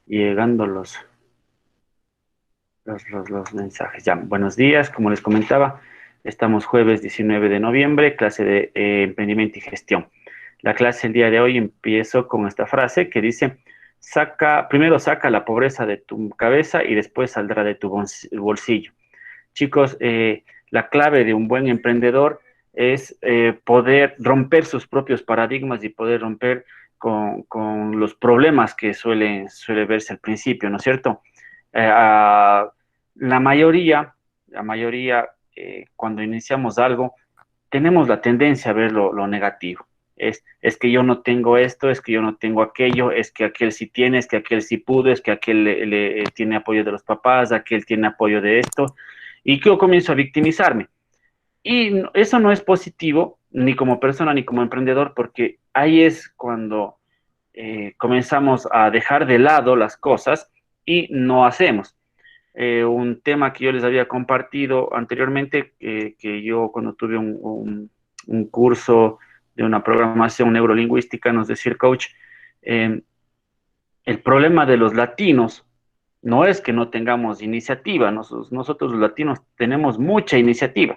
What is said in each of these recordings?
llegando los mensajes. Ya, buenos días, como les comentaba, estamos jueves 19 de noviembre, clase de emprendimiento y gestión. La clase el día de hoy empiezo con esta frase que dice, primero saca la pobreza de tu cabeza y después saldrá de tu bolsillo. Chicos, la clave de un buen emprendedor es poder romper sus propios paradigmas y poder romper con los problemas que suele verse al principio, ¿no es cierto? La mayoría, cuando iniciamos algo, tenemos la tendencia a ver lo negativo. Es que yo no tengo esto, es que yo no tengo aquello, es que aquel sí tiene, es que aquel sí pudo, es que aquel tiene apoyo de los papás, aquel tiene apoyo de esto, y yo comienzo a victimizarme. Y eso no es positivo, ni como persona, ni como emprendedor, porque ahí es cuando comenzamos a dejar de lado las cosas y no hacemos. Un tema que yo les había compartido anteriormente, que yo cuando tuve un curso de una programación neurolingüística, nos decía el coach, eh, el problema de los latinos no es que no tengamos iniciativa, nosotros los latinos tenemos mucha iniciativa,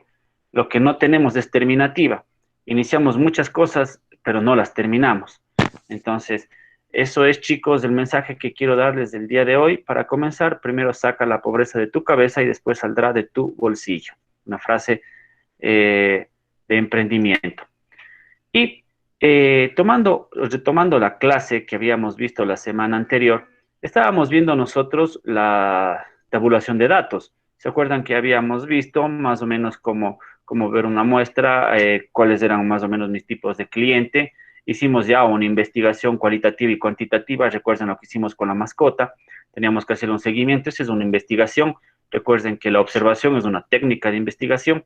lo que no tenemos es terminativa. Iniciamos muchas cosas, pero no las terminamos. Entonces, eso es, chicos, el mensaje que quiero darles del día de hoy. Para comenzar, primero saca la pobreza de tu cabeza y después saldrá de tu bolsillo. Una frase de emprendimiento. Y retomando la clase que habíamos visto la semana anterior, estábamos viendo nosotros la tabulación de datos. ¿Se acuerdan que habíamos visto más o menos cómo ver una muestra, cuáles eran más o menos mis tipos de cliente? Hicimos ya una investigación cualitativa y cuantitativa. Recuerden lo que hicimos con la mascota. Teníamos que hacer un seguimiento. Esa es una investigación. Recuerden que la observación es una técnica de investigación.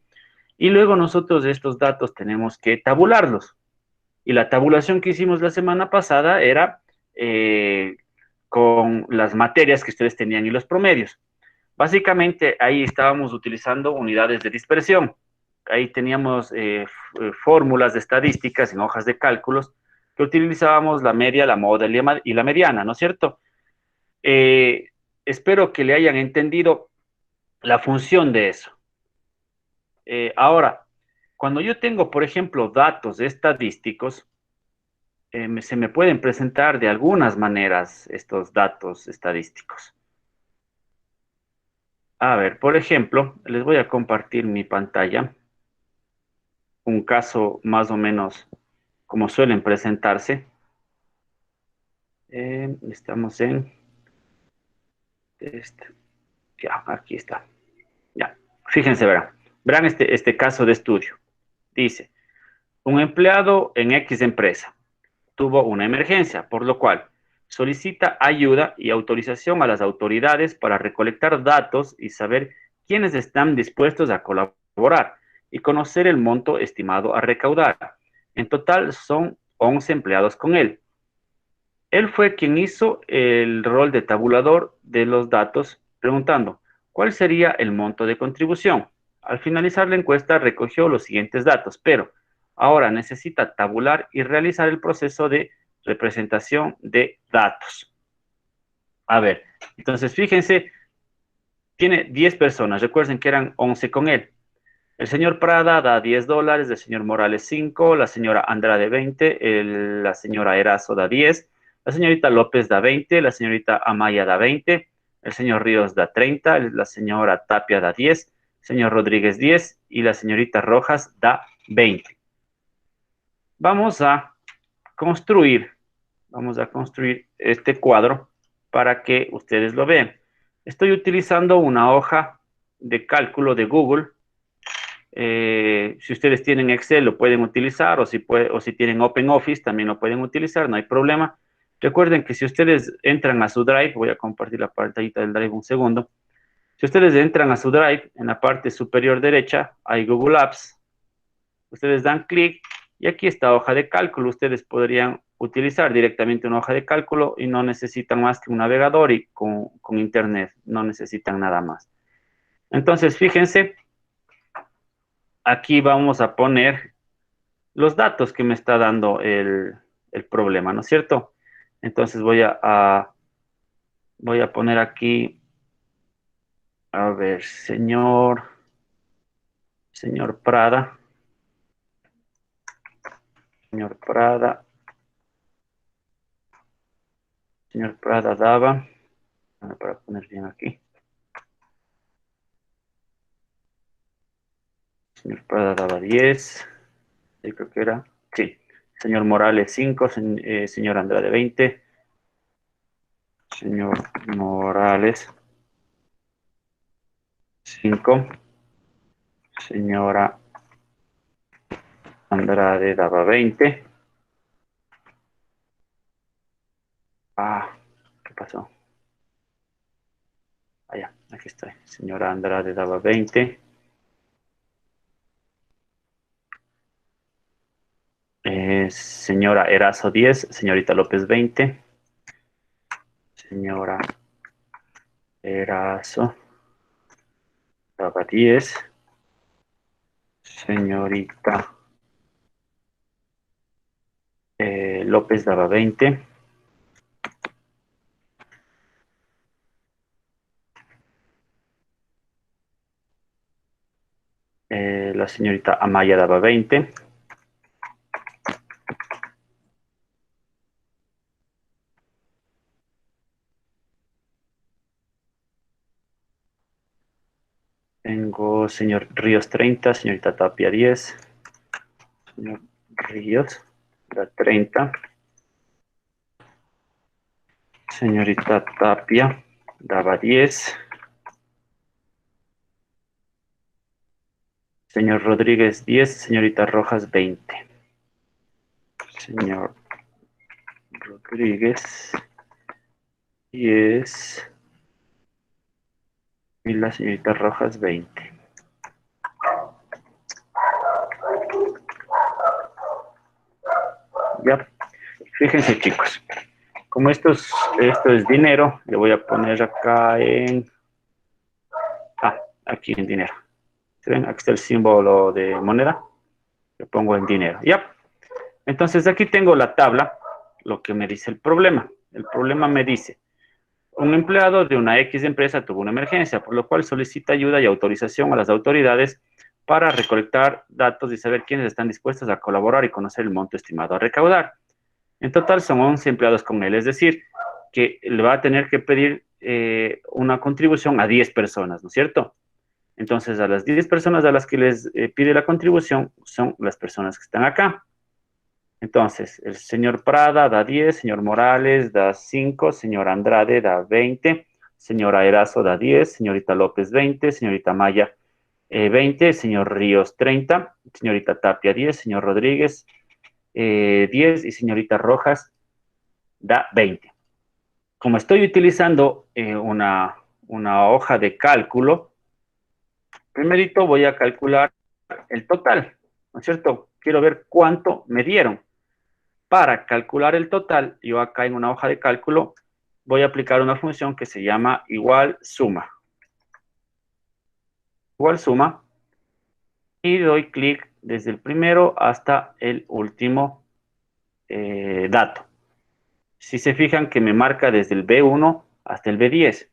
Y luego nosotros estos datos tenemos que tabularlos. Y la tabulación que hicimos la semana pasada era eh, con las materias que ustedes tenían y los promedios. Básicamente ahí estábamos utilizando unidades de dispersión. Ahí teníamos fórmulas de estadísticas en hojas de cálculos que utilizábamos la media, la moda y la mediana, ¿no es cierto? Eh, Espero que le hayan entendido la función de eso. Ahora, cuando yo tengo, por ejemplo, datos estadísticos, se me pueden presentar de algunas maneras estos datos estadísticos. A ver, por ejemplo, les voy a compartir mi pantalla, un caso más o menos como suelen presentarse. Estamos en este, ya, aquí está. Ya, fíjense, verán este caso de estudio. Dice, un empleado en X empresa tuvo una emergencia, por lo cual solicita ayuda y autorización a las autoridades para recolectar datos y saber quiénes están dispuestos a colaborar y conocer el monto estimado a recaudar. En total son 11 empleados con él. Él fue quien hizo el rol de tabulador de los datos, preguntando cuál sería el monto de contribución. Al finalizar la encuesta recogió los siguientes datos, pero ahora necesita tabular y realizar el proceso de representación de datos. A ver, entonces fíjense, tiene 10 personas, recuerden que eran 11 con él. El señor Prada da $10, el señor Morales 5, la señora Andrade 20, la señora Erazo da 10, la señorita López da 20, la señorita Amaya da 20, el señor Ríos da 30, la señora Tapia da 10, el señor Rodríguez 10 y la señorita Rojas da 20. Vamos a construir, vamos a construir este cuadro para que ustedes lo vean. Estoy utilizando una hoja de cálculo de Google. Si ustedes tienen Excel lo pueden utilizar o si tienen OpenOffice también lo pueden utilizar, no hay problema. Recuerden que si ustedes entran a su Drive, voy a compartir la pantallita del Drive un segundo. Si ustedes entran a su Drive, en la parte superior derecha hay Google Apps. Ustedes dan clic y aquí está hoja de cálculo. Ustedes podrían utilizar directamente una hoja de cálculo y no necesitan más que un navegador y con internet, no necesitan nada más. Entonces, fíjense, aquí vamos a poner los datos que me está dando el problema, ¿no es cierto? Entonces Voy a poner aquí, a ver, señor Prada, señor Prada, señor Prada daba, para poner bien aquí, señor Prada daba 10, sí, creo que era, sí, señor Morales 5, señor Andrade 20, señor Morales 5, señora Andrade daba 20. Ah, ¿qué pasó? Allá, aquí estoy. Señora Andrade daba 20. Señora Erazo 10. Señorita López 20. Señora Erazo daba 10. Señorita López daba 20. La señorita Amaya daba 20. Tengo señor Ríos 30. Señorita Tapia 10. Señor Ríos da 30. Señorita Tapia daba 10. Señor Rodríguez 10. Señorita Rojas 20. Señor Rodríguez 10. Y la señorita Rojas 20. Ya, fíjense chicos, como esto es dinero, le voy a poner acá aquí en dinero. ¿Se ven? Aquí está el símbolo de moneda, le pongo en dinero. Ya, entonces aquí tengo la tabla, lo que me dice el problema. El problema me dice, un empleado de una X empresa tuvo una emergencia, por lo cual solicita ayuda y autorización a las autoridades para recolectar datos y saber quiénes están dispuestos a colaborar y conocer el monto estimado a recaudar. En total son 11 empleados con él, es decir, que le va a tener que pedir una contribución a 10 personas, ¿no es cierto? Entonces, a las 10 personas a las que les pide la contribución son las personas que están acá. Entonces, el señor Prada da 10, señor Morales da 5, señor Andrade da 20, señora Erazo da 10, señorita López 20, señorita Maya 20, señor Ríos 30, señorita Tapia 10, señor Rodríguez 10 y señorita Rojas da 20. Como estoy utilizando una hoja de cálculo, primerito voy a calcular el total, ¿no es cierto? Quiero ver cuánto me dieron. Para calcular el total, yo acá en una hoja de cálculo voy a aplicar una función que se llama igual suma. Igual suma. Y doy clic desde el primero hasta el último dato. Si se fijan que me marca desde el B1 hasta el B10.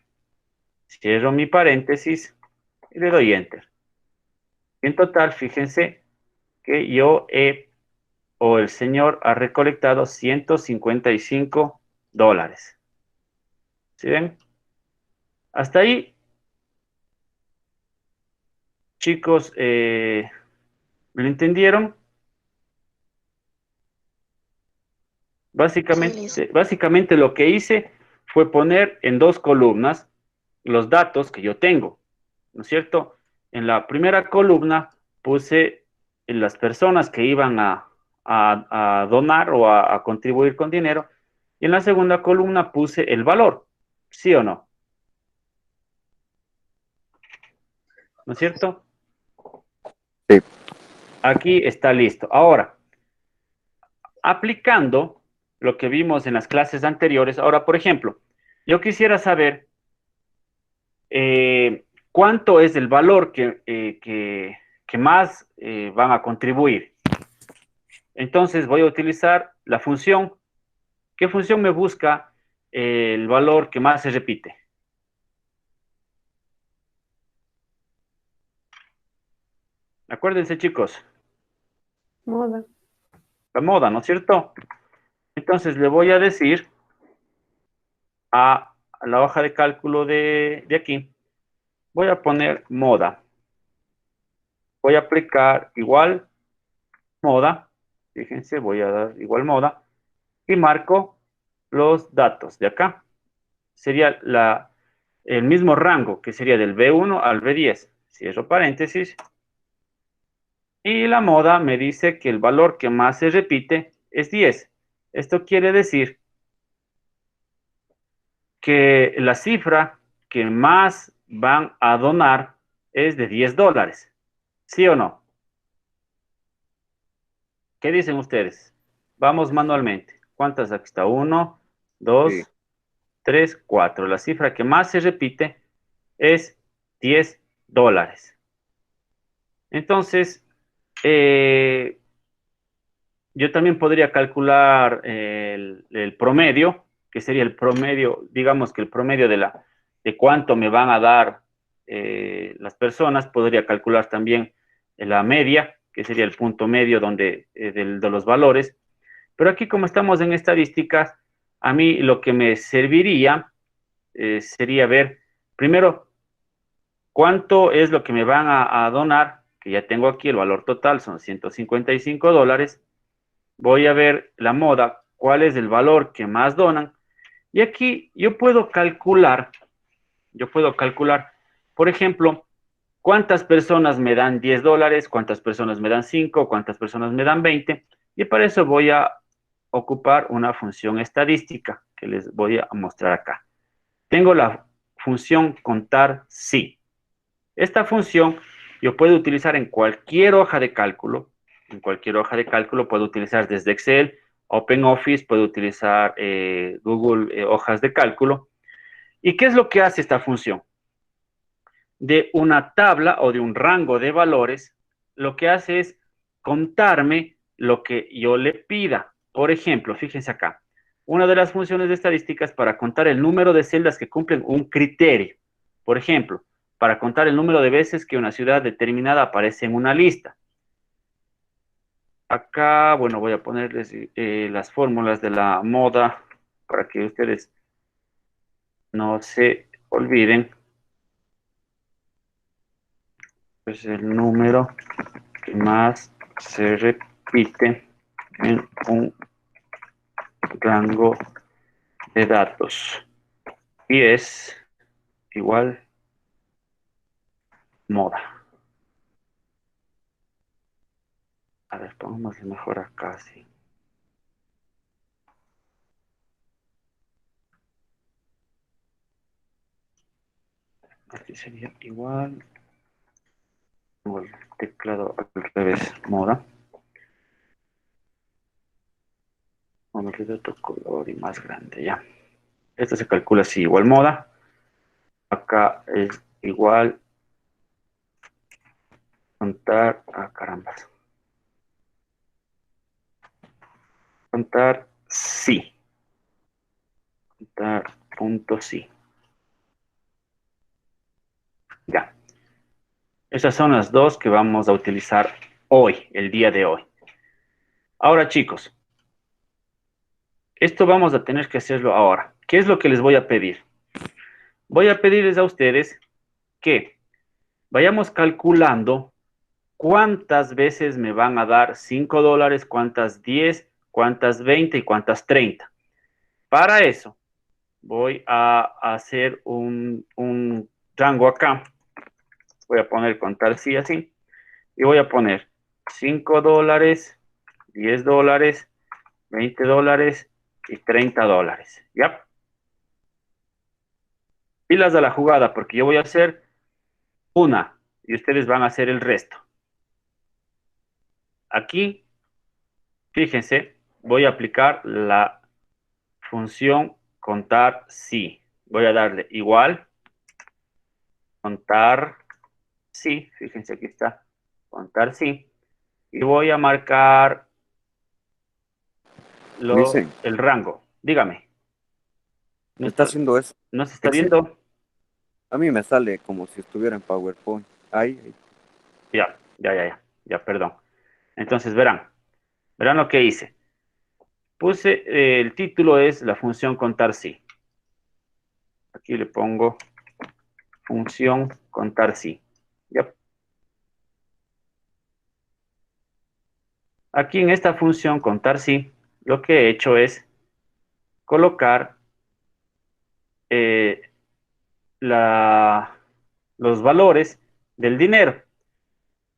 Cierro mi paréntesis y le doy Enter. En total, fíjense que o el señor ha recolectado $155. ¿Sí ven? Hasta ahí, chicos, ¿me lo entendieron? Sí, listo. Básicamente lo que hice fue poner en dos columnas los datos que yo tengo, ¿no es cierto? En la primera columna puse las personas que iban a donar o a contribuir con dinero, y en la segunda columna puse el valor, ¿sí o no? ¿No es cierto? Sí. Aquí está listo. Ahora, aplicando lo que vimos en las clases anteriores, ahora, por ejemplo, yo quisiera saber cuánto es el valor que más van a contribuir. Entonces voy a utilizar la función. ¿Qué función me busca el valor que más se repite? Acuérdense, chicos, Moda. la moda, ¿no es cierto? Entonces le voy a decir a la hoja de cálculo de aquí, voy a poner moda. Voy a aplicar igual moda. Fíjense, voy a dar igual moda. Y marco los datos de acá. Sería el mismo rango que sería del B1 al B10. Cierro paréntesis. Y la moda me dice que el valor que más se repite es 10. Esto quiere decir que la cifra que más van a donar es de $10. ¿Sí o no? ¿Qué dicen ustedes? Vamos manualmente. ¿Cuántas? Aquí está. 1, Sí. 2, 3, 4. La cifra que más se repite es $10. Entonces, eh, yo también podría calcular el promedio, que sería el promedio, digamos que el promedio de cuánto me van a dar las personas. Podría calcular también la media, que sería el punto medio de los valores. Pero aquí, como estamos en estadísticas, a mí lo que me serviría sería ver, primero, cuánto es lo que me van a donar, que ya tengo aquí el valor total, son $155. Voy a ver la moda, cuál es el valor que más donan. Y aquí yo puedo calcular, por ejemplo, cuántas personas me dan $10, cuántas personas me dan 5, cuántas personas me dan 20. Y para eso voy a ocupar una función estadística que les voy a mostrar acá. Tengo la función contar sí. Esta función yo puedo utilizar en cualquier hoja de cálculo. En cualquier hoja de cálculo puedo utilizar desde Excel, OpenOffice, puedo utilizar Google hojas de cálculo. ¿Y qué es lo que hace esta función? De una tabla o de un rango de valores, lo que hace es contarme lo que yo le pida. Por ejemplo, fíjense acá, una de las funciones de estadísticas para contar el número de celdas que cumplen un criterio. Por ejemplo, para contar el número de veces que una ciudad determinada aparece en una lista. Acá, bueno, voy a ponerles las fórmulas de la moda para que ustedes no se olviden. Es el número que más se repite en un rango de datos. Y es igual moda. A ver, pongamos mejor acá, sí. Aquí sería igual. Pongo el teclado al revés, moda. Vamos a darle otro color y más grande, ya. Esto se calcula así, igual moda. Acá es igual contar, caramba. Contar sí. Contar punto sí. Ya. Esas son las dos que vamos a utilizar hoy, el día de hoy. Ahora, chicos, esto vamos a tener que hacerlo ahora. ¿Qué es lo que les voy a pedir? Voy a pedirles a ustedes que vayamos calculando cuántas veces me van a dar $5, cuántas 10, cuántas 20 y cuántas 30. Para eso, voy a hacer un rango acá. Voy a poner contar sí así. Y voy a poner $5, $10, $20 y $30. ¿Ya? Pilas a la jugada, porque yo voy a hacer una y ustedes van a hacer el resto. Aquí, fíjense, voy a aplicar la función contar sí. Voy a darle igual, contar sí. Fíjense, aquí está, contar sí. Y voy a marcar Dicen, el rango. Dígame. No Está está, haciendo eso. no se está Excel. viendo. A mí me sale como si estuviera en PowerPoint. Ahí. Ya, perdón. Entonces, verán lo que hice. Puse, el título es la función contar sí. Aquí le pongo función contar sí. Ya. Aquí en esta función contar sí, lo que he hecho es colocar eh, los valores del dinero.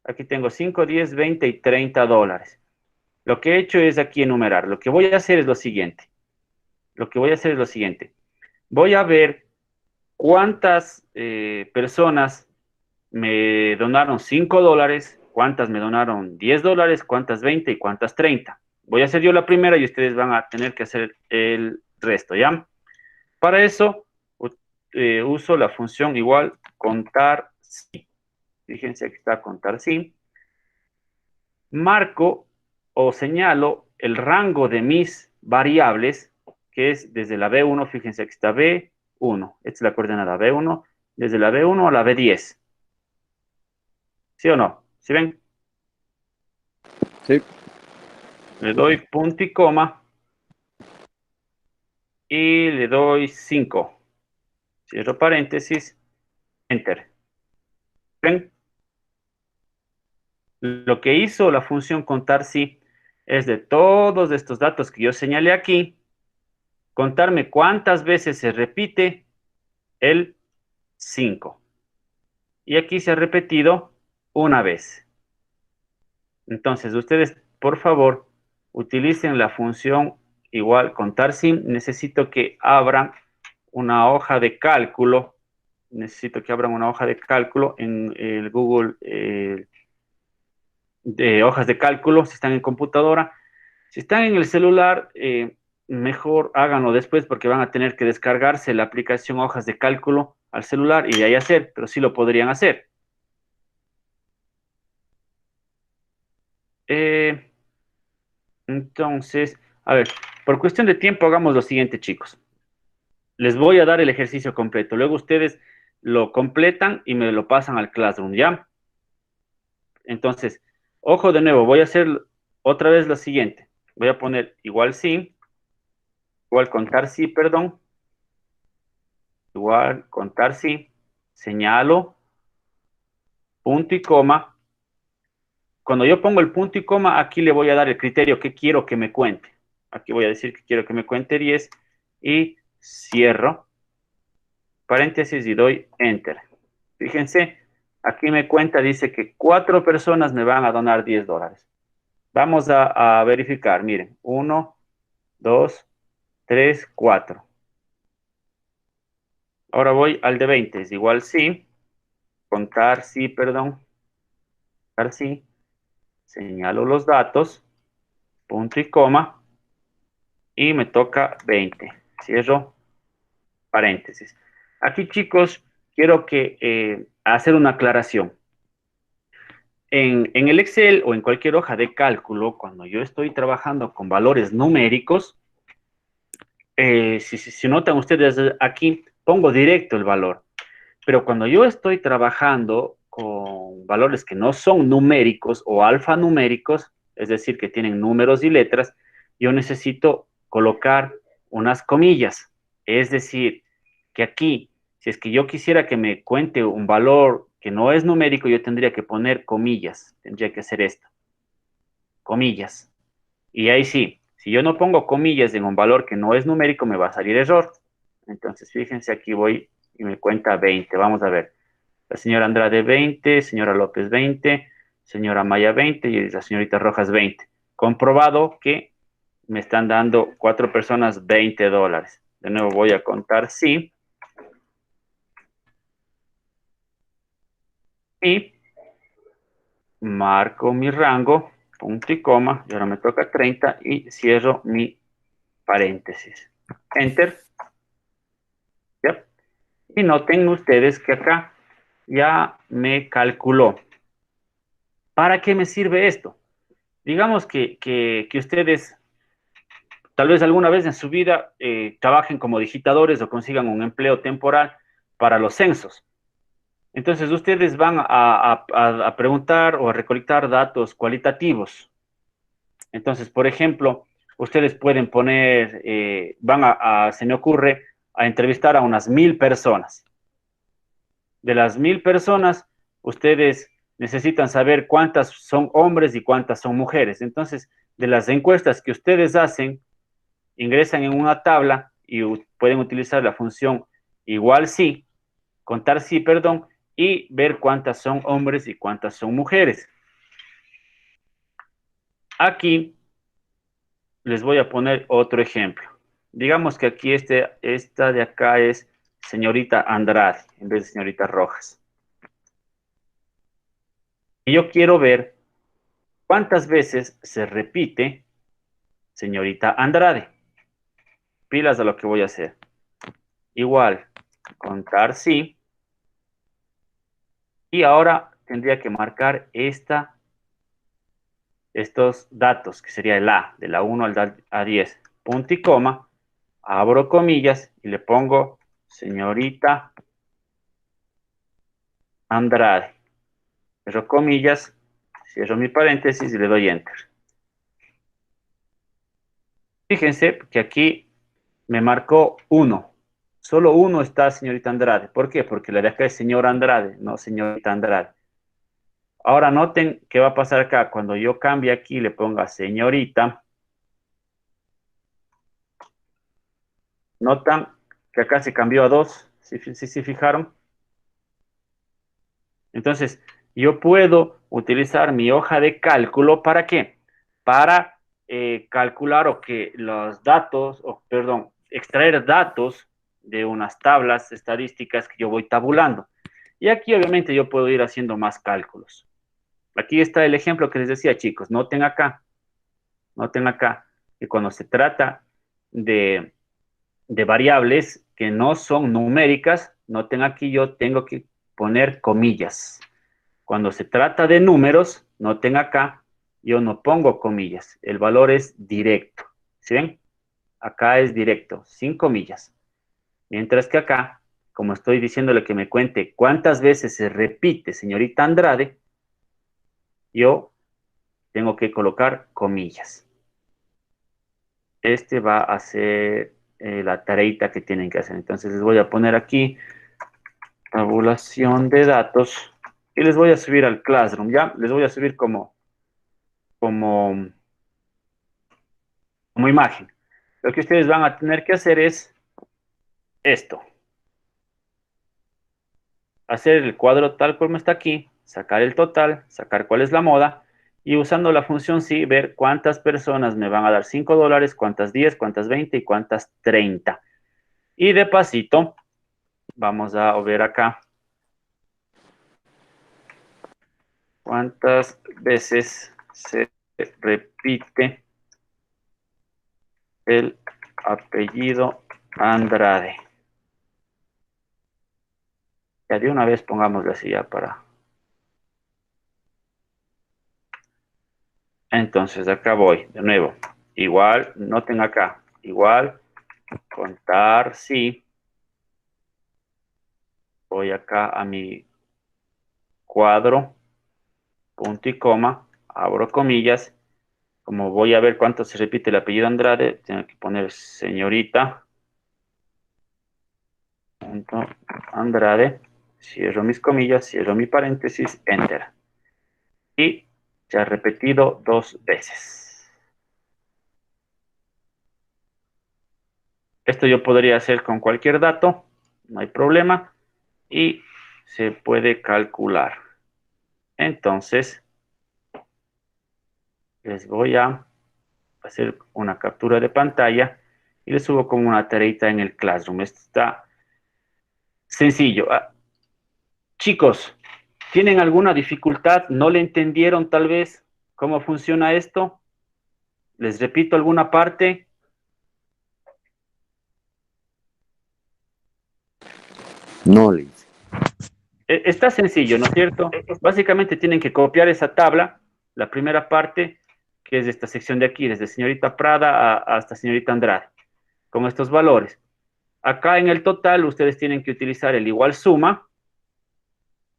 Aquí tengo 5, 10, 20 y 30 dólares. Lo que he hecho es aquí enumerar. Lo que voy a hacer es lo siguiente. Voy a ver cuántas personas me donaron 5 dólares, cuántas me donaron 10 dólares, cuántas 20 y cuántas 30. Voy a hacer yo la primera y ustedes van a tener que hacer el resto, ¿ya? Para eso uso la función igual contar sí. Fíjense que está contar sí. Marco o señalo el rango de mis variables, que es desde la B1, fíjense que está B1. Esta es la coordenada B1, desde la B1 a la B10. ¿Sí o no? ¿Sí ven? Sí. Le doy punto y coma y le doy 5. Cierro paréntesis, enter. ¿Ven? Lo que hizo la función contar sí es de todos estos datos que yo señalé aquí, contarme cuántas veces se repite el 5. Y aquí se ha repetido una vez. Entonces, ustedes, por favor, utilicen la función igual contar sim. Necesito que abran una hoja de cálculo. Necesito que abran una hoja de cálculo en el Google de hojas de cálculo, si están en computadora. Si están en el celular, mejor háganlo después porque van a tener que descargarse la aplicación hojas de cálculo al celular y de ahí hacer, pero sí lo podrían hacer. Eh, entonces, a ver, por cuestión de tiempo hagamos lo siguiente, chicos. Les voy a dar el ejercicio completo. Luego ustedes lo completan y me lo pasan al Classroom, ¿ya? Entonces, ojo de nuevo, voy a hacer otra vez lo siguiente. Voy a poner igual sí, igual contar sí, perdón, igual contar sí, señalo, punto y coma. Cuando yo pongo el punto y coma, aquí le voy a dar el criterio que quiero que me cuente. Aquí voy a decir que quiero que me cuente 10 y cierro paréntesis y doy enter. Fíjense, aquí me cuenta, dice que 4 personas me van a donar 10 dólares. Vamos a verificar, miren, 1, 2, 3, 4. Ahora voy al de 20, es igual sí, contar sí, perdón, contar sí, señalo los datos, punto y coma, y me toca 20. Cierro paréntesis. Aquí, chicos, quiero que hacer una aclaración. En el Excel o en cualquier hoja de cálculo, cuando yo estoy trabajando con valores numéricos, si notan ustedes aquí, pongo directo el valor. Pero cuando yo estoy trabajando con valores que no son numéricos o alfanuméricos, es decir, que tienen números y letras, yo necesito colocar unas comillas. Es decir, que aquí, si es que yo quisiera que me cuente un valor que no es numérico, yo tendría que poner comillas. Tendría que hacer esto, comillas. Y ahí sí, si yo no pongo comillas en un valor que no es numérico, me va a salir error. Entonces, fíjense, aquí voy y me cuenta 20. Vamos a ver. La señora Andrade 20, señora López 20, señora Maya 20 y la señorita Rojas 20. Comprobado que me están dando 4 personas 20 dólares. De nuevo voy a contar sí. Y marco mi rango, punto y coma, y ahora me toca 30 y cierro mi paréntesis. Enter. ¿Ya? Y noten ustedes que acá ya me calculó. ¿Para qué me sirve esto? Digamos que ustedes tal vez alguna vez en su vida trabajen como digitadores o consigan un empleo temporal para los censos. Entonces, ustedes van a preguntar o a recolectar datos cualitativos. Entonces, por ejemplo, ustedes pueden poner, se me ocurre, a entrevistar a unas 1000 personas. De las 1000 personas, ustedes necesitan saber cuántas son hombres y cuántas son mujeres. Entonces, de las encuestas que ustedes hacen, ingresan en una tabla y pueden utilizar la función igual sí, contar sí, perdón, y ver cuántas son hombres y cuántas son mujeres. Aquí les voy a poner otro ejemplo. Digamos que aquí esta de acá es señorita Andrade en vez de señorita Rojas. Y yo quiero ver cuántas veces se repite señorita Andrade. Pilas a lo que voy a hacer. Igual, contar sí. Y ahora tendría que marcar estos datos, que sería el A, de la 1 al A10, punto y coma, abro comillas y le pongo señorita Andrade. Cierro comillas, cierro mi paréntesis y le doy enter. Fíjense que aquí me marcó 1. Solo 1 está señorita Andrade. ¿Por qué? Porque la de acá es señor Andrade, no señorita Andrade. Ahora noten qué va a pasar acá. Cuando yo cambie aquí, le ponga señorita. Notan que acá se cambió a 2. ¿Sí fijaron? Entonces, yo puedo utilizar mi hoja de cálculo, ¿para qué? Para calcular o que los datos, perdón, extraer datos de unas tablas estadísticas que yo voy tabulando. Y aquí obviamente yo puedo ir haciendo más cálculos. Aquí está el ejemplo que les decía, chicos, noten acá, que cuando se trata de variables que no son numéricas, noten aquí yo tengo que poner comillas. Cuando se trata de números, noten acá, yo no pongo comillas, el valor es directo. ¿Sí ven? Acá es directo, sin comillas. Mientras que acá, como estoy diciéndole que me cuente cuántas veces se repite señorita Andrade, yo tengo que colocar comillas. Este va a ser la tareita que tienen que hacer. Entonces les voy a poner aquí tabulación de datos y les voy a subir al Classroom, ¿ya? Les voy a subir como, como imagen. Lo que ustedes van a tener que hacer es esto. Hacer el cuadro tal como está aquí, sacar el total, sacar cuál es la moda, y usando la función sí, ver cuántas personas me van a dar $5, cuántas 10, cuántas 20 y cuántas 30. Y de pasito, vamos a ver acá cuántas veces se repite el apellido Andrade. Ya de una vez pongámosle así ya para... Entonces acá voy, de nuevo. Igual, noten acá, igual, contar sí. Voy acá a mi cuadro, punto y coma, abro comillas. Como voy a ver cuánto se repite el apellido Andrade, tengo que poner señorita, punto Andrade, cierro mis comillas, cierro mi paréntesis, enter. Y se ha repetido 2 veces. Esto yo podría hacer con cualquier dato, no hay problema, y se puede calcular. Entonces, les voy a hacer una captura de pantalla y les subo como una tareita en el Classroom. Esto está sencillo. Chicos, ¿tienen alguna dificultad? ¿No le entendieron tal vez cómo funciona esto? Les repito alguna parte. No, Liz. Está sencillo, ¿no es cierto? Básicamente tienen que copiar esa tabla, la primera parte, que es esta sección de aquí, desde señorita Prada hasta señorita Andrade, con estos valores. Acá en el total ustedes tienen que utilizar el igual suma.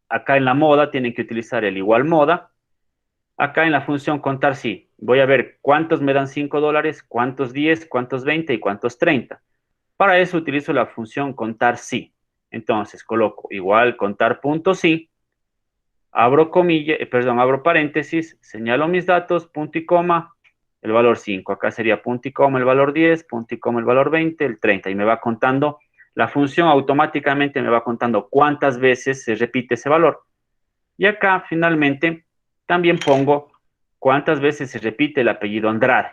Acá en la moda tienen que utilizar el igual moda. Acá en la función contar sí, voy a ver cuántos me dan $5, cuántos 10, cuántos 20 y cuántos 30. Para eso utilizo la función contar sí. Entonces coloco igual contar punto sí, abro comilla, abro paréntesis, señalo mis datos, punto y coma, el valor 5. Acá sería punto y coma el valor 10, punto y coma el valor 20, el 30. Y me va contando, la función automáticamente me va contando cuántas veces se repite ese valor. Y acá finalmente también pongo cuántas veces se repite el apellido Andrade.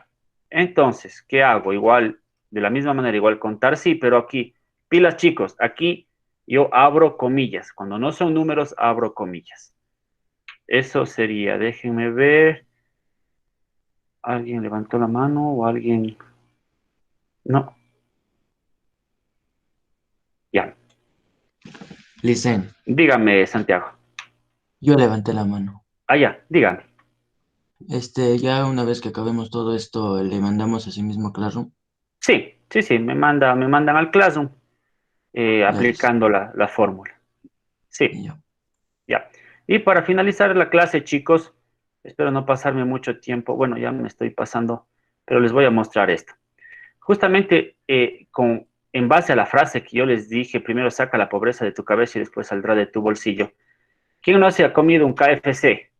Entonces, ¿qué hago? Igual, de la misma manera, igual contar sí, pero aquí, pilas chicos, aquí yo abro comillas. Cuando no son números, abro comillas. Eso sería, déjenme ver. ¿Alguien levantó la mano o alguien? No. Ya. Licen, Dígame, Santiago. yo levanté la mano. Ah, ya, dígame. Ya una vez que acabemos todo esto, le mandamos a sí mismo a Classroom. Sí, sí, sí, me mandan al Classroom Ya listo. aplicando la fórmula. Y Sí, ya. ya. Y para finalizar la clase, chicos, espero no pasarme mucho tiempo. Bueno, ya me estoy pasando, pero les voy a mostrar esto. Justamente en base a la frase que yo les dije, primero saca la pobreza de tu cabeza y después saldrá de tu bolsillo. ¿Quién no se ha comido un KFC?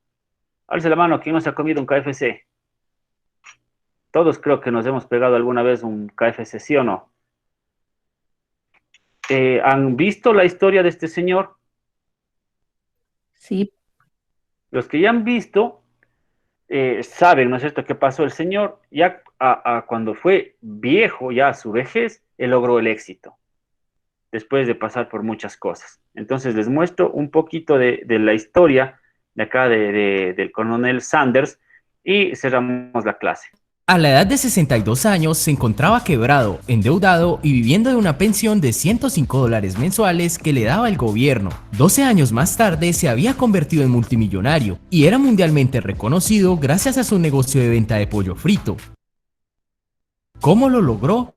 Alce la mano, ¿quién no se ha comido un KFC? Todos creo que nos hemos pegado alguna vez un KFC, ¿sí o no? ¿Han visto la historia de este señor? Sí, Los que ya han visto saben, ¿no es cierto?, qué pasó. El señor, ya cuando fue viejo, ya a su vejez, él logró el éxito, después de pasar por muchas cosas. Entonces les muestro un poquito de la historia de acá del coronel Sanders y cerramos la clase. A la edad de 62 años se encontraba quebrado, endeudado y viviendo de una pensión de $105 mensuales que le daba el gobierno. 12 años más tarde se había convertido en multimillonario y era mundialmente reconocido gracias a su negocio de venta de pollo frito. ¿Cómo lo logró?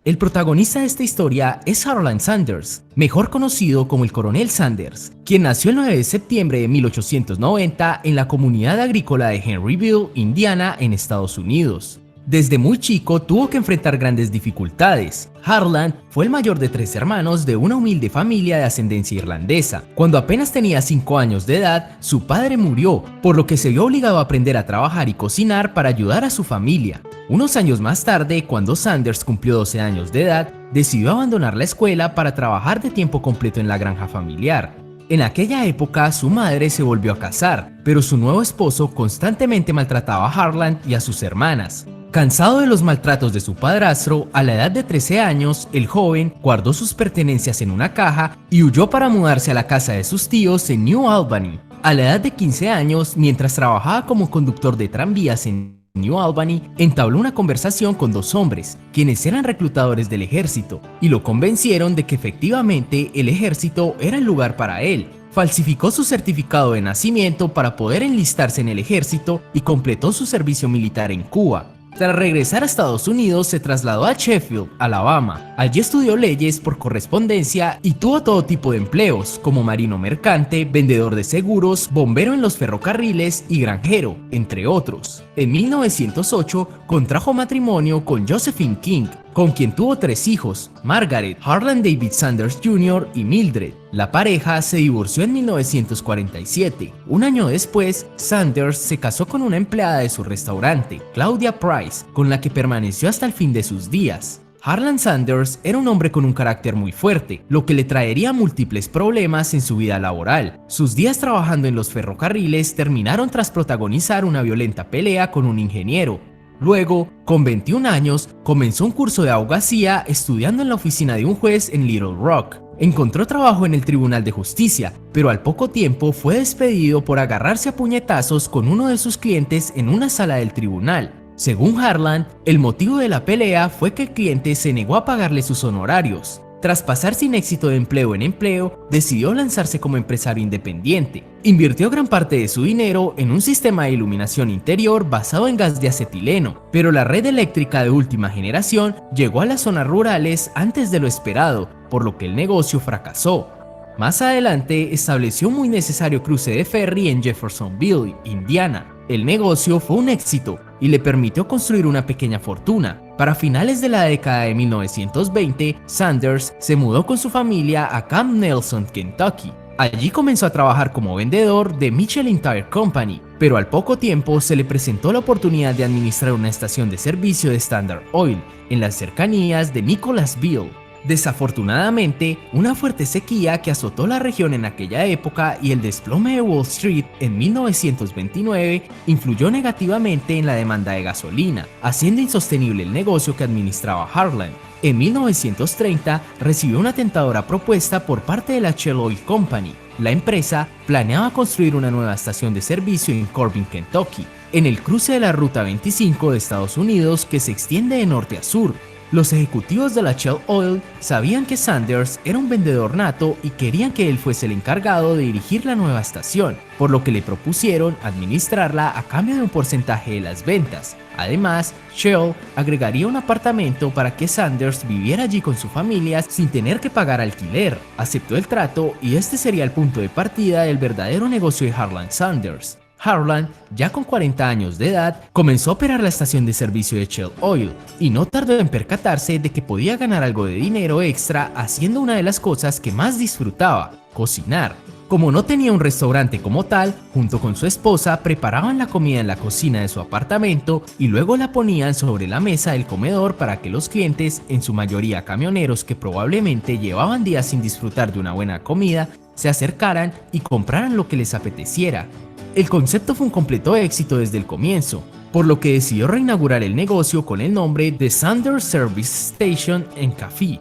El protagonista de esta historia es Harlan Sanders, mejor conocido como el Coronel Sanders, quien nació el 9 de septiembre de 1890 en la comunidad agrícola de Henryville, Indiana, en Estados Unidos. Desde muy chico tuvo que enfrentar grandes dificultades. Harlan fue el mayor de 3 hermanos de una humilde familia de ascendencia irlandesa. Cuando apenas tenía 5 años de edad, su padre murió, por lo que se vio obligado a aprender a trabajar y cocinar para ayudar a su familia. Unos años más tarde, cuando Sanders cumplió 12 años de edad, decidió abandonar la escuela para trabajar de tiempo completo en la granja familiar. En aquella época, su madre se volvió a casar, pero su nuevo esposo constantemente maltrataba a Harlan y a sus hermanas. Cansado de los maltratos de su padrastro, a la edad de 13 años, el joven guardó sus pertenencias en una caja y huyó para mudarse a la casa de sus tíos en New Albany. A la edad de 15 años, mientras trabajaba como conductor de tranvías en New Albany, entabló una conversación con 2 hombres, quienes eran reclutadores del ejército, y lo convencieron de que efectivamente el ejército era el lugar para él. Falsificó su certificado de nacimiento para poder enlistarse en el ejército y completó su servicio militar en Cuba. Tras regresar a Estados Unidos, se trasladó a Sheffield, Alabama. Allí estudió leyes por correspondencia y tuvo todo tipo de empleos, como marino mercante, vendedor de seguros, bombero en los ferrocarriles y granjero, entre otros. En 1908, contrajo matrimonio con Josephine King, con quien tuvo 3 hijos, Margaret, Harlan David Sanders Jr. y Mildred. La pareja se divorció en 1947. Un año después, Sanders se casó con una empleada de su restaurante, Claudia Price, con la que permaneció hasta el fin de sus días. Harlan Sanders era un hombre con un carácter muy fuerte, lo que le traería múltiples problemas en su vida laboral. Sus días trabajando en los ferrocarriles terminaron tras protagonizar una violenta pelea con un ingeniero. Luego, con 21 años, comenzó un curso de abogacía estudiando en la oficina de un juez en Little Rock. Encontró trabajo en el Tribunal de Justicia, pero al poco tiempo fue despedido por agarrarse a puñetazos con uno de sus clientes en una sala del tribunal. Según Harlan, el motivo de la pelea fue que el cliente se negó a pagarle sus honorarios. Tras pasar sin éxito de empleo en empleo, decidió lanzarse como empresario independiente. Invirtió gran parte de su dinero en un sistema de iluminación interior basado en gas de acetileno, pero la red eléctrica de última generación llegó a las zonas rurales antes de lo esperado, por lo que el negocio fracasó. Más adelante estableció un muy necesario cruce de ferry en Jeffersonville, Indiana. El negocio fue un éxito y le permitió construir una pequeña fortuna. Para finales de la década de 1920, Sanders se mudó con su familia a Camp Nelson, Kentucky. Allí comenzó a trabajar como vendedor de Michelin Tire Company, pero al poco tiempo se le presentó la oportunidad de administrar una estación de servicio de Standard Oil en las cercanías de Nicholasville. Desafortunadamente, una fuerte sequía que azotó la región en aquella época y el desplome de Wall Street en 1929 influyó negativamente en la demanda de gasolina, haciendo insostenible el negocio que administraba Harlan. En 1930 recibió una tentadora propuesta por parte de la Shell Oil Company. La empresa planeaba construir una nueva estación de servicio en Corbin, Kentucky, en el cruce de la Ruta 25 de Estados Unidos que se extiende de norte a sur. Los ejecutivos de la Shell Oil sabían que Sanders era un vendedor nato y querían que él fuese el encargado de dirigir la nueva estación, por lo que le propusieron administrarla a cambio de un porcentaje de las ventas. Además, Shell agregaría un apartamento para que Sanders viviera allí con su familia sin tener que pagar alquiler. Aceptó el trato y este sería el punto de partida del verdadero negocio de Harlan Sanders. Harlan, ya con 40 años de edad, comenzó a operar la estación de servicio de Shell Oil y no tardó en percatarse de que podía ganar algo de dinero extra haciendo una de las cosas que más disfrutaba: cocinar. Como no tenía un restaurante como tal, junto con su esposa preparaban la comida en la cocina de su apartamento y luego la ponían sobre la mesa del comedor para que los clientes, en su mayoría camioneros que probablemente llevaban días sin disfrutar de una buena comida, se acercaran y compraran lo que les apeteciera. El concepto fue un completo éxito desde el comienzo, por lo que decidió reinaugurar el negocio con el nombre de Sanders Service Station en Café.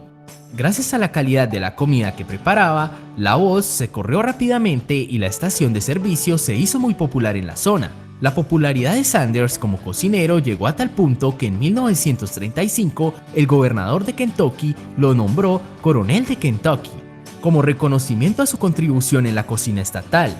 Gracias a la calidad de la comida que preparaba, la voz se corrió rápidamente y la estación de servicio se hizo muy popular en la zona. La popularidad de Sanders como cocinero llegó a tal punto que en 1935 el gobernador de Kentucky lo nombró coronel de Kentucky, como reconocimiento a su contribución en la cocina estatal.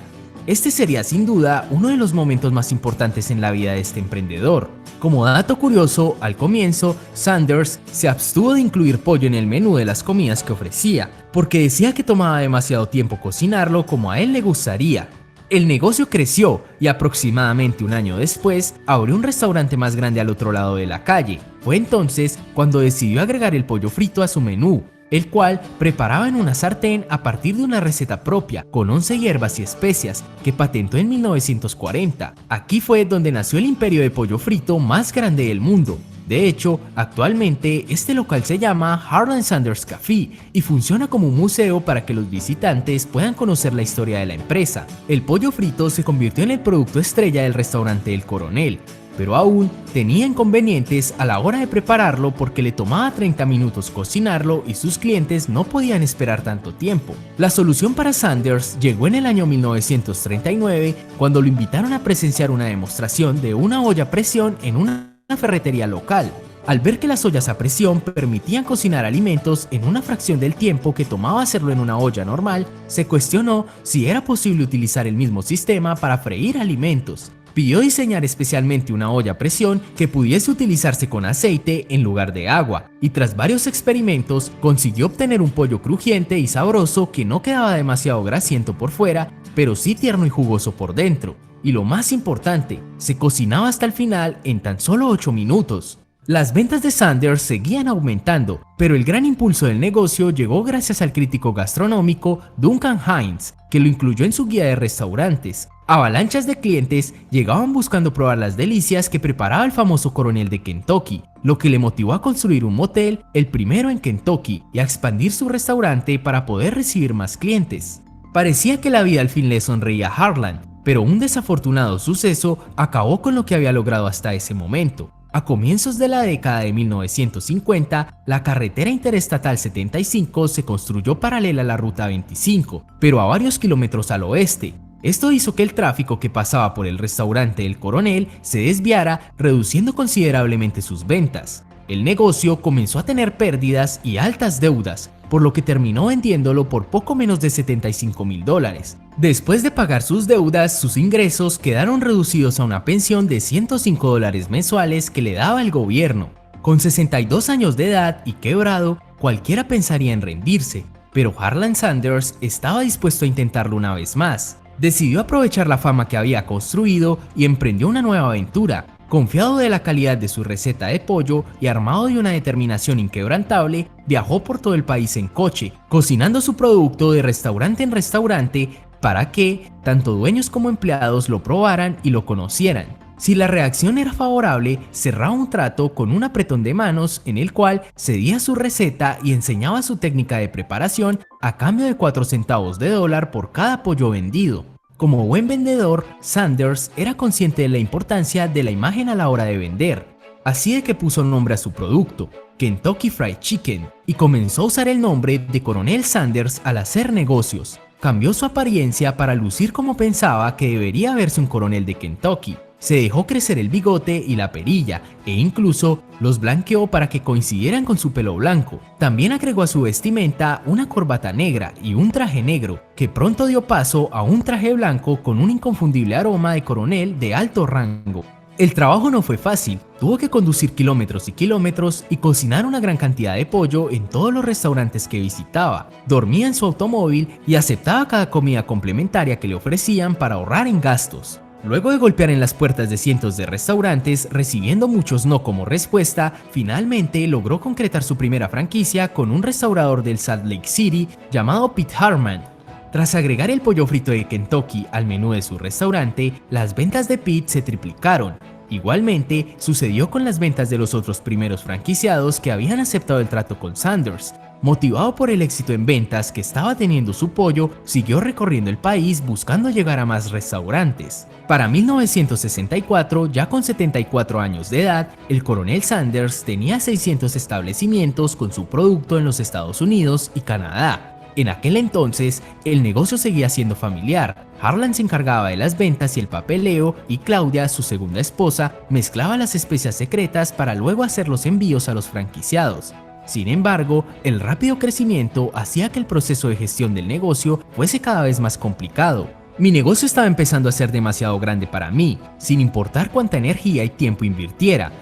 Este sería sin duda uno de los momentos más importantes en la vida de este emprendedor. Como dato curioso, al comienzo, Sanders se abstuvo de incluir pollo en el menú de las comidas que ofrecía, porque decía que tomaba demasiado tiempo cocinarlo como a él le gustaría. El negocio creció y aproximadamente un año después abrió un restaurante más grande al otro lado de la calle. Fue entonces cuando decidió agregar el pollo frito a su menú, el cual preparaba en una sartén a partir de una receta propia, con 11 hierbas y especias, que patentó en 1940. Aquí fue donde nació el imperio de pollo frito más grande del mundo. De hecho, actualmente este local se llama Harlan Sanders Café y funciona como un museo para que los visitantes puedan conocer la historia de la empresa. El pollo frito se convirtió en el producto estrella del restaurante El Coronel, pero aún tenía inconvenientes a la hora de prepararlo porque le tomaba 30 minutos cocinarlo y sus clientes no podían esperar tanto tiempo. La solución para Sanders llegó en el año 1939 cuando lo invitaron a presenciar una demostración de una olla a presión en una ferretería local. Al ver que las ollas a presión permitían cocinar alimentos en una fracción del tiempo que tomaba hacerlo en una olla normal, se cuestionó si era posible utilizar el mismo sistema para freír alimentos. Pidió diseñar especialmente una olla a presión que pudiese utilizarse con aceite en lugar de agua, y tras varios experimentos consiguió obtener un pollo crujiente y sabroso que no quedaba demasiado grasiento por fuera, pero sí tierno y jugoso por dentro. Y lo más importante, se cocinaba hasta el final en tan solo 8 minutos. Las ventas de Sanders seguían aumentando, pero el gran impulso del negocio llegó gracias al crítico gastronómico Duncan Hines, que lo incluyó en su guía de restaurantes. Avalanchas de clientes llegaban buscando probar las delicias que preparaba el famoso coronel de Kentucky, lo que le motivó a construir un motel, el primero en Kentucky, y a expandir su restaurante para poder recibir más clientes. Parecía que la vida al fin le sonreía a Harlan, pero un desafortunado suceso acabó con lo que había logrado hasta ese momento. A comienzos de la década de 1950, la carretera interestatal 75 se construyó paralela a la ruta 25, pero a varios kilómetros al oeste. Esto hizo que el tráfico que pasaba por el restaurante El Coronel se desviara, reduciendo considerablemente sus ventas. El negocio comenzó a tener pérdidas y altas deudas, por lo que terminó vendiéndolo por poco menos de $75,000. Después de pagar sus deudas, sus ingresos quedaron reducidos a una pensión de $105 mensuales que le daba el gobierno. Con 62 años de edad y quebrado, cualquiera pensaría en rendirse, pero Harlan Sanders estaba dispuesto a intentarlo una vez más. Decidió aprovechar la fama que había construido y emprendió una nueva aventura. Confiado de la calidad de su receta de pollo y armado de una determinación inquebrantable, viajó por todo el país en coche, cocinando su producto de restaurante en restaurante para que tanto dueños como empleados lo probaran y lo conocieran. Si la reacción era favorable, cerraba un trato con un apretón de manos en el cual cedía su receta y enseñaba su técnica de preparación a cambio de 4 centavos de dólar por cada pollo vendido. Como buen vendedor, Sanders era consciente de la importancia de la imagen a la hora de vender, así de que puso nombre a su producto, Kentucky Fried Chicken, y comenzó a usar el nombre de Coronel Sanders al hacer negocios. Cambió su apariencia para lucir como pensaba que debería verse un coronel de Kentucky. Se dejó crecer el bigote y la perilla e incluso los blanqueó para que coincidieran con su pelo blanco. También agregó a su vestimenta una corbata negra y un traje negro, que pronto dio paso a un traje blanco con un inconfundible aroma de coronel de alto rango. El trabajo no fue fácil, tuvo que conducir kilómetros y kilómetros y cocinar una gran cantidad de pollo en todos los restaurantes que visitaba. Dormía en su automóvil y aceptaba cada comida complementaria que le ofrecían para ahorrar en gastos. Luego de golpear en las puertas de cientos de restaurantes, recibiendo muchos no como respuesta, finalmente logró concretar su primera franquicia con un restaurador del Salt Lake City llamado Pete Harman. Tras agregar el pollo frito de Kentucky al menú de su restaurante, las ventas de Pete se triplicaron. Igualmente, sucedió con las ventas de los otros primeros franquiciados que habían aceptado el trato con Sanders. Motivado por el éxito en ventas que estaba teniendo su pollo, siguió recorriendo el país buscando llegar a más restaurantes. Para 1964, ya con 74 años de edad, el coronel Sanders tenía 600 establecimientos con su producto en los Estados Unidos y Canadá. En aquel entonces, el negocio seguía siendo familiar. Harlan se encargaba de las ventas y el papeleo, y Claudia, su segunda esposa, mezclaba las especias secretas para luego hacer los envíos a los franquiciados. Sin embargo, el rápido crecimiento hacía que el proceso de gestión del negocio fuese cada vez más complicado. Mi negocio estaba empezando a ser demasiado grande para mí, sin importar cuánta energía y tiempo invirtiera.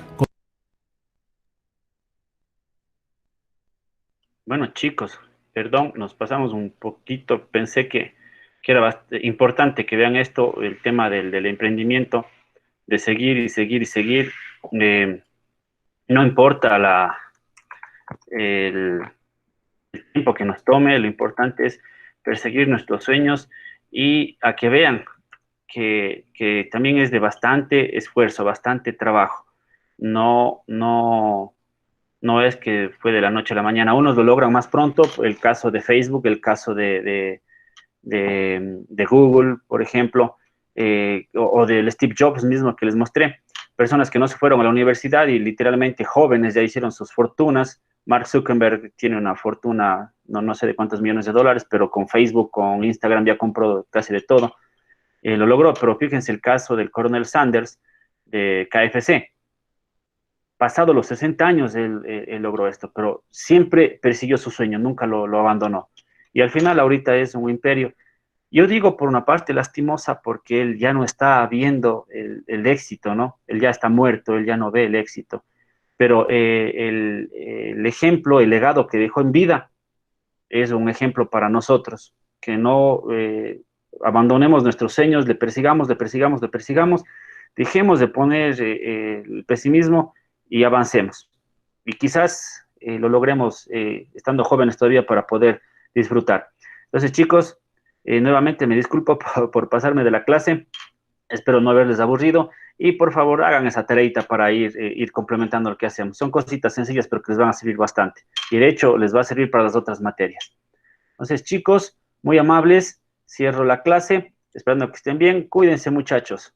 Bueno, chicos, perdón, nos pasamos un poquito. Pensé que era importante que vean esto, el tema del emprendimiento, de seguir y seguir y seguir. No importa el tiempo que nos tome, lo importante es perseguir nuestros sueños y a que vean que también es de bastante esfuerzo, bastante trabajo. No es que fue de la noche a la mañana. Unos lo logran más pronto, el caso de Facebook, el caso de Google, por ejemplo, o del Steve Jobs mismo que les mostré. Personas que no se fueron a la universidad y literalmente jóvenes ya hicieron sus fortunas. Mark Zuckerberg tiene una fortuna, no sé de cuántos millones de dólares, pero con Facebook, con Instagram ya compró casi de todo. Lo logró, pero fíjense el caso del coronel Sanders de KFC. Pasado los 60 años él logró esto, pero siempre persiguió su sueño, nunca lo abandonó. Y al final ahorita es un imperio. Yo digo por una parte lastimosa porque él ya no está viendo el éxito, ¿no? Él ya está muerto, él ya no ve el éxito. Pero el ejemplo, el legado que dejó en vida es un ejemplo para nosotros, que no abandonemos nuestros sueños, le persigamos, dejemos de poner el pesimismo y avancemos. Y quizás lo logremos estando jóvenes todavía para poder disfrutar. Entonces, chicos, nuevamente me disculpo por pasarme de la clase. Espero no haberles aburrido y por favor hagan esa tareita para ir complementando lo que hacemos. Son cositas sencillas pero que les van a servir bastante. Y de hecho les va a servir para las otras materias. Entonces, chicos, muy amables, cierro la clase, esperando que estén bien. Cuídense, muchachos.